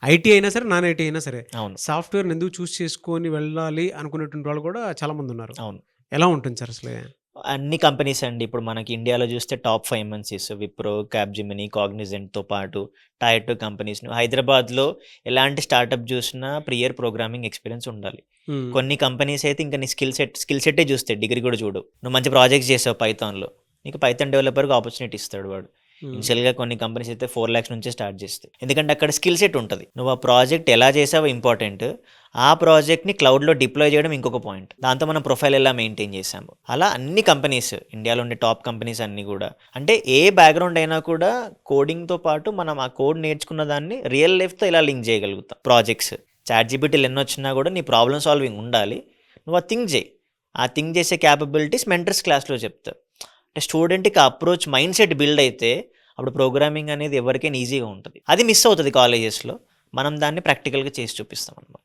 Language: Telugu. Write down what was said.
ఐటీ అయినా సరే, నాన్ ఐటీ అయినా సరే, అవును. సాఫ్ట్‌వేర్‌ని ఎందుకు చూజ్ చేసుకొని వెళ్ళాలి అనుకునేటువంటి వాళ్ళు కూడా చాలామందున్నారు. అవును. ఎలా ఉంటుంది సార్ అసలు? అన్ని కంపెనీస్ అండి. ఇప్పుడు మనకి ఇండియాలో చూస్తే టాప్ 5 ఎంఎన్‌సీస్ విప్రో, క్యాప్‌జెమినీ, కాగ్నిజెంట్‌తో పాటు టైర్ 2 కంపెనీస్. హైదరాబాద్‌లో ఎలాంటి స్టార్టప్ చూసినా ప్రియర్ ప్రోగ్రామింగ్ ఎక్స్‌పీరియన్స్ ఉండాలి. హ్మ్. కొన్ని కంపెనీస్ అయితే ఇంకా నీ స్కిల్ సెట్టే చూస్తాయి. డిగ్రీ కూడా చూడవు. నువ్వు మంచి ప్రాజెక్ట్స్ చేసావు పైథాన్‌లో. నీకు పైథాన్ డెవలపర్‌గా ఆపర్చునిటీ ఇస్తాడు వాడు. హ్మ్. ఇనిషియల్‌గా కొన్ని కంపెనీస్ అయితే 4,00,000 నుంచే స్టార్ట్ చేస్తాయి. ఎందుకంటే అక్కడ స్కిల్ సెట్ ఉంటది. నువ్వు ఆ ప్రాజెక్ట్ ఎలా చేసావో ఇంపార్టెంట్. ఆ ప్రాజెక్ట్‌ని క్లౌడ్‌లో డిప్లాయ్ చేయడం ఇంకొక పాయింట్. దాంతో మనం ప్రొఫైల్ ఎలా మెయింటైన్ చేసాము. అలా అన్ని కంపెనీస్ ఇండియాలో ఉండే టాప్ కంపెనీస్ అన్నీ కూడా అంటే ఏ బ్యాక్‌గ్రౌండ్ అయినా కూడా కోడింగ్‌తో పాటు మనం ఆ కోడ్ నేర్చుకున్న దాన్ని రియల్ లైఫ్‌తో ఎలా లింక్ చేయగలుగుతాం. ప్రాజెక్ట్స్ చాట్‌జీపీటీలు ఎన్నొచ్చినా కూడా నీ ప్రాబ్లమ్ సాల్వింగ్ ఉండాలి. నువ్వు ఆ థింక్ చేయి. ఆ థింక్ చేసే క్యాపబిలిటీస్ మెంటర్స్ క్లాస్‌లో చెప్తారు. అంటే స్టూడెంట్‌కి అప్రోచ్ మైండ్ సెట్ బిల్డ్ అయితే అప్పుడు ప్రోగ్రామింగ్ అనేది ఎవరికైనా ఈజీగా ఉంటది. అది మిస్ అవుతది కాలేజెస్‌లో. మనం దాన్ని ప్రాక్టికల్‌గా చేసి చూపిస్తాం అన్నమాట.